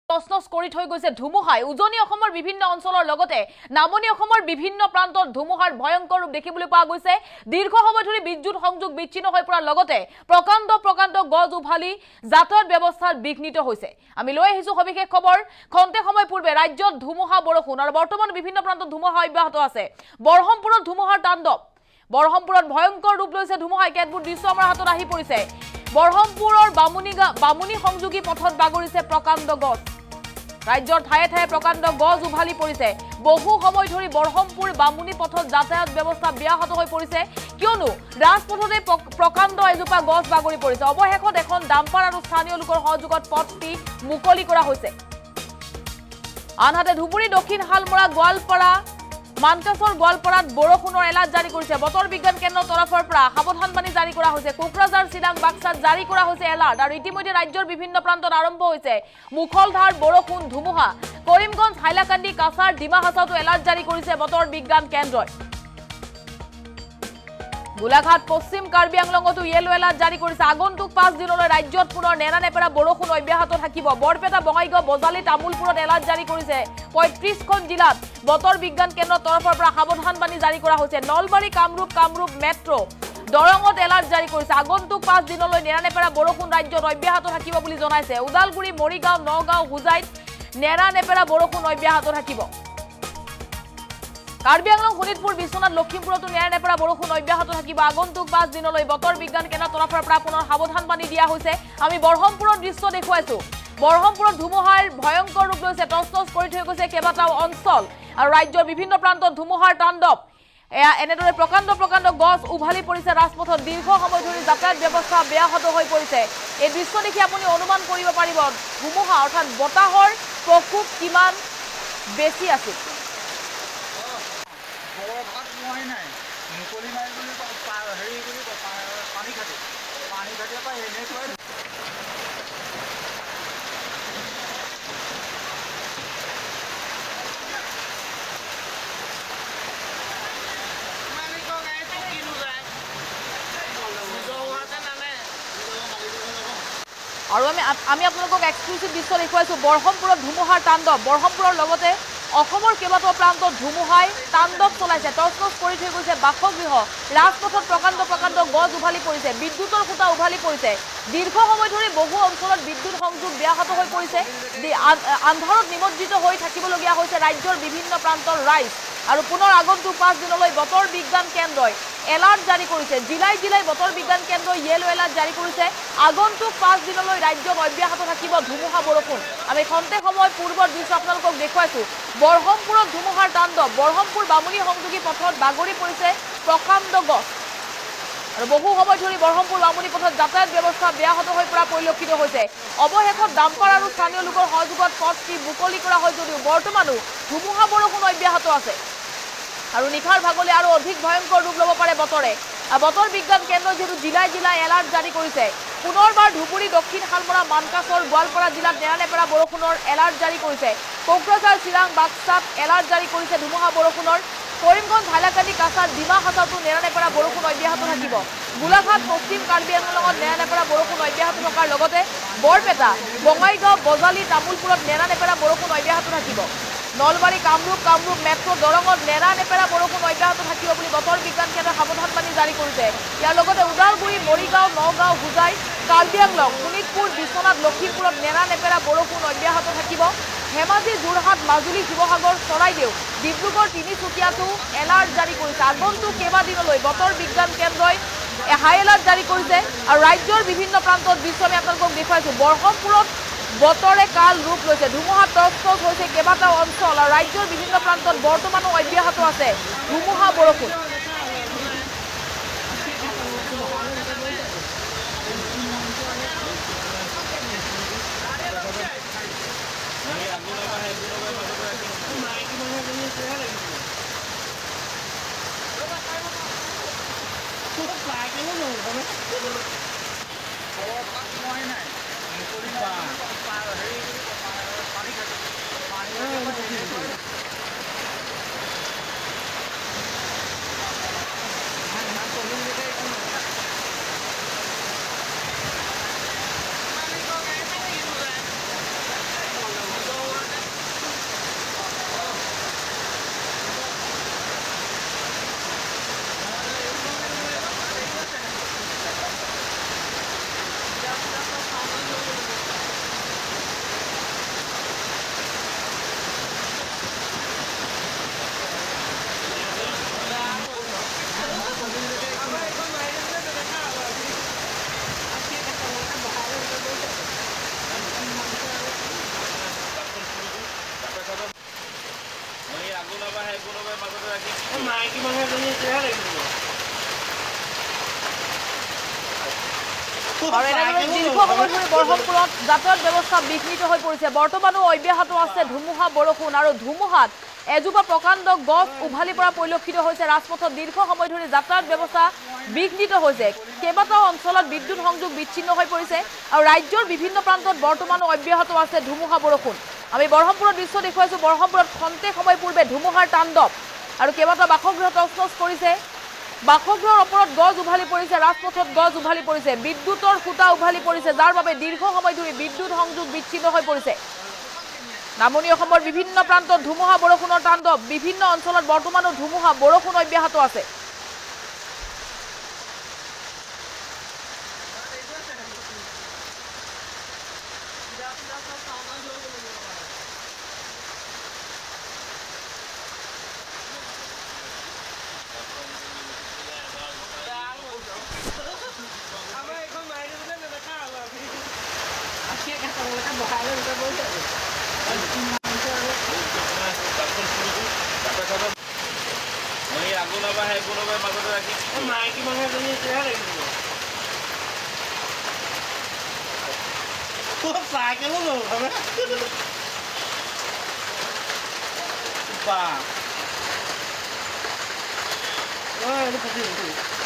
তছনছ কৰি থৈ গৈছে ধুমুহাই উজনি অসমৰ বিভিন্ন অঞ্চলৰ লগতে নামনি অসমৰ বিভিন্ন প্ৰান্তত ধুমুহাৰ ভয়ংকৰ ৰূপ দেখিবলৈ পোৱা গৈছে দীৰ্ঘ সময় ধৰি বিদ্যুৎ সংযোগ বিচ্ছিন্ন হৈ পৰাৰ লগতে প্ৰকাণ্ড প্ৰকাণ্ড গজ উভালি যাতায়াত ব্যৱস্থাৰ বিঘ্নিত হৈছে আমি লৈ আহিছো সবিশেষ খবৰ খন্তে সময় পূৰ্বে ৰাজ্যত ধুমুহা বৰষুণ আৰু বৰ্তমান বিভিন্ন প্ৰান্তত ধুমুহা অব্যাহত আছে বৰহমপুৰত ধুমুহাৰ তাণ্ডৱ বৰহমপুৰত ভয়ংকৰ ৰূপ লৈছে ধুমুহাই কেতবোৰ দৃশ্য আমাৰ হাতত আহি পৰিছে বৰহমপুৰৰ বামুনি সংযোগী পথত বাগৰিছে প্ৰকাণ্ড গজ ৰাজ্যৰ ঠায়ে ঠায়ে প্ৰকাণ্ড গজ উভালি পৰিছে বহু সময় ধৰি বৰহমপুৰ বামুনি পথত যাতায়াত ব্যৱস্থা ব্যাহত হৈ পৰিছে কিয়নো ৰাজপথতে প্ৰকাণ্ড এজোপা গজ বাগৰি পৰিছে অৱশেষত এখন ডাম্পাৰ আৰু স্থানীয় লোকৰ সহযোগত পথটি মুকলি কৰা হৈছে আনহাতে ধুবুৰী দক্ষিণ হালমৰা গোৱালপাৰা মানকাছৰ গোৱালপাৰাত বৰষুণৰ এলাৰ্ট জাৰি কৰিছে বতৰ বিজ্ঞান কেন্দ্ৰৰ তৰফৰ পৰা সাৱধানবাণী জাৰি কৰা হৈছে কোকৰাঝাৰ চিৰাং বাক্সাত জাৰি কৰা হৈছে এলাৰ্ট আৰু ইতিমধ্যে ৰাজ্যৰ বিভিন্ন প্ৰান্তত আৰম্ভ হৈছে মুখলধাৰ বৰষুণ ধুমুহা কৰিমগঞ্জ হাইলাকান্দি কাছাৰ ডিমা হাছাওতো এলাৰ্ট জাৰি কৰিছে বতৰ বিজ্ঞান কেন্দ্ৰই গোলাঘাট পশ্চিম কাৰ্বি আংলঙতো ইয়েলো এলাৰ্ট জাৰি কৰিছে আগন্তুক 5 দিনলৈ ৰাজ্যত পুনৰ নেৰানেপেৰা বৰষুণ অব্যাহত থাকিব বৰপেটা বঙাইগাঁও বজালি তামুলপুৰত এলাৰ্ট জাৰি কৰিছে 35খন জিলাত বতৰ বিজ্ঞান কেন্দ্ৰৰ তৰফৰ পৰা সাৱধানবাণী জাৰি কৰা হৈছে নলবাৰী কামৰূপ মেট্ৰো দৰঙত এলাৰ্ট জাৰি কৰিছে আগন্তুক 5 দিনলৈ নেৰানেপেৰা বৰষুণ ৰাজ্যত অব্যাহত থাকিব বুলি জনাইছে উদালগুৰি মৰিগাঁও নগাঁও হুজাইত নেৰানেপেৰা বৰষুণ অব্যাহত থাকিব কাৰ্বি আংলং শোণিতপুৰ বিশ্বনাথ লখিমপুৰতো নেৰানেপেৰা বৰষুণ অব্যাহত থাকিব আগন্তুক 5 দিনলৈ বতৰ বিজ্ঞান কেন্দ্ৰৰ তৰফৰ পৰা পুনৰ সাৱধানবাণী দিয়া হৈছে আমি বৰহমপুৰৰ দৃশ্য দেখুৱাইছো বৰহমপুৰত ধুমুহাৰ ভয়ংকৰ ৰূপ লৈছে তছনছ কৰি থৈ গৈছে কেইবাটাও অঞ্চল আৰু ৰাজ্যৰ বিভিন্ন প্ৰান্তত ধুমুহাৰ তাণ্ডৱ এনেদৰে প্ৰকাণ্ড গছ উভালি পৰিছে ৰাজপথত দীৰ্ঘ সময় ধৰি যাতায়াত ব্যৱস্থা ব্যাহত হৈ পৰিছে এই দৃশ্য দেখি আপুনি অনুমান কৰিব পাৰিব ধুমুহা অৰ্থাৎ বতাহৰ প্ৰকোপ কিমান বেছি আছিল আৰু আমি আপোনালোকক এক্সক্লুসিভ দৃশ্য দেখুৱাইছো বৰহমপুৰত ধুমুহাৰ তাণ্ডৱ বৰহমপুৰৰ লগতে অসমৰ কেইবাটাও প্ৰান্তত ধুমুহাই তাণ্ডৱ চলাইছে তছনছ কৰি থৈ গৈছে বাসগৃহ ৰাজপথত প্ৰকাণ্ড গজ উভালি পৰিছে বিদ্যুতৰ খুঁটা উভালি পৰিছে দীৰ্ঘ সময় ধৰি বহু অঞ্চলত বিদ্যুৎ সংযোগ ব্যাহত হৈ পৰিছে আন্ধাৰত নিমজ্জিত হৈ থাকিবলগীয়া হৈছে ৰাজ্যৰ বিভিন্ন প্ৰান্তৰ ৰাইজ আৰু পুনৰ আগন্তুক 5 দিনলৈ বতৰ বিজ্ঞান কেন্দ্ৰই এলাৰ্ট জাৰি কৰিছে জিলাই বতৰ বিজ্ঞান কেন্দ্ৰই ইয়েলো এলাৰ্ট জাৰি কৰিছে আগন্তুক 5 দিনলৈ ৰাজ্যত অব্যাহত থাকিব ধুমুহা বৰষুণ আমি খন্তে সময় পূৰ্বৰ দৃশ্য আপোনালোকক দেখুৱাইছো বৰহমপুৰত ধুমুহাৰ তাণ্ডৱ বৰহমপুৰ বামুনি সংযোগী পথত বাগৰি পৰিছে প্ৰকাণ্ড গছ আৰু বহু সময় ধৰি বৰহমপুৰ বামুনি পথত যাতায়াত ব্যৱস্থা ব্যাহত হৈ পৰা পৰিলক্ষিত হৈছে অৱশেষত ডাম্পাৰ আৰু স্থানীয় লোকৰ সহযোগত পথটি মুকলি কৰা হয় যদিও বৰ্তমানো ধুমুহা বৰষুণ অব্যাহত আছে আৰু নিখাৰ ভাগলৈ আৰু অধিক ভয়ংকৰ ৰূপ ল'ব পাৰে বতৰে বতৰ বিজ্ঞান কেন্দ্ৰই যেহেতু জিলাই এলাৰ্ট জাৰি কৰিছে পুনৰবাৰ ধুবুৰী দক্ষিণ হালমৰা মানকাছৰ গোৱালপাৰা জিলাত নেৰানেপেৰা বৰষুণৰ এলাৰ্ট জাৰি কৰিছে কোকৰাঝাৰ চিৰাং বাক্সাত এলাৰ্ট জাৰি কৰিছে ধুমুহা বৰষুণৰ কৰিমগঞ্জ হাইলাকান্দি কাছাৰ ডিমা হাছাওতো নেৰানেপেৰা বৰষুণ অব্যাহত থাকিব গোলাঘাট পশ্চিম কাৰ্বি আংলঙত নেৰানেপেৰা বৰষুণ অব্যাহত থকাৰ লগতে বৰপেটা বঙাইগাঁও বজালি তামুলপুৰত নেৰানেপেৰা বৰষুণ অব্যাহত থাকিব নলবাৰী কামৰূপ মেট্ৰো দৰঙত নেৰানেপেৰা বৰষুণ অব্যাহত থাকিব বুলি বতৰ বিজ্ঞান কেন্দ্ৰই সাৱধানবাণী জাৰি কৰিছে ইয়াৰ লগতে উদালগুৰি মৰিগাঁও নগাঁও হুজাই কাৰ্বি আংলং শোণিতপুৰ বিশ্বনাথ লখিমপুৰত নেৰানেপেৰা বৰষুণ অব্যাহত থাকিব ধেমাজি যোৰহাট মাজুলী শিৱসাগৰ চৰাইদেউ ডিব্ৰুগড় তিনিচুকীয়াতো এলাৰ্ট জাৰি কৰিছে আগন্তুক কেইবাদিনলৈ বতৰ বিজ্ঞান কেন্দ্ৰই হাই এলাৰ্ট জাৰি কৰিছে আৰু ৰাজ্যৰ বিভিন্ন প্ৰান্তত দৃশ্য আমি আপোনালোকক দেখুৱাইছো বৰহমপুৰত বতৰে কাল ৰূপ লৈছে ধুমুহা তছনছ হৈছে কেইবাটাও অঞ্চল আৰু ৰাজ্যৰ বিভিন্ন প্ৰান্তত বৰ্তমানো অব্যাহত আছে ধুমুহা বৰষুণ মাইকী মানুহ এজনী এতিয়াহে লাগিব আৰু এনেদৰে দীৰ্ঘ সময় ধৰি বৰহমপুৰত যাতায়াত ব্যৱস্থা বিঘ্নিত হৈ পৰিছে বৰ্তমানো অব্যাহত আছে ধুমুহা বৰষুণ আৰু ধুমুহাত এজোপা প্ৰকাণ্ড গছ উভালি পৰা পৰিলক্ষিত হৈছে ৰাজপথত দীৰ্ঘ সময় ধৰি যাতায়াত ব্যৱস্থা বিঘ্নিত হৈছে কেইবাটাও অঞ্চলত বিদ্যুৎ সংযোগ বিচ্ছিন্ন হৈ পৰিছে আৰু ৰাজ্যৰ বিভিন্ন প্ৰান্তত বৰ্তমানো অব্যাহত আছে ধুমুহা বৰষুণ আমি বৰহমপুৰৰ দৃশ্য দেখুৱাইছো বৰহমপুৰত খন্তেক সময় পূৰ্বে ধুমুহাৰ তাণ্ডৱ আৰু কেইবাটাও বাসগৃহ তছনছ কৰিছে বাসগৃহৰ ওপৰত গছ উভালি পৰিছে ৰাজপথত গছ উভালি পৰিছে বিদ্যুতৰ খুঁটা উভালি পৰিছে যাৰ বাবে দীৰ্ঘ সময় ধৰি বিদ্যুৎ সংযোগ বিচ্ছিন্ন হৈ পৰিছে নামনি অসমৰ বিভিন্ন প্ৰান্তত ধুমুহা বৰষুণৰ তাণ্ডৱ বিভিন্ন অঞ্চলত বৰ্তমানো ধুমুহা বৰষুণ অব্যাহত আছে মাইকী মানুহ এজনী এতিয়াহে লাগিব চাইকেলো নল'ব বা এইটো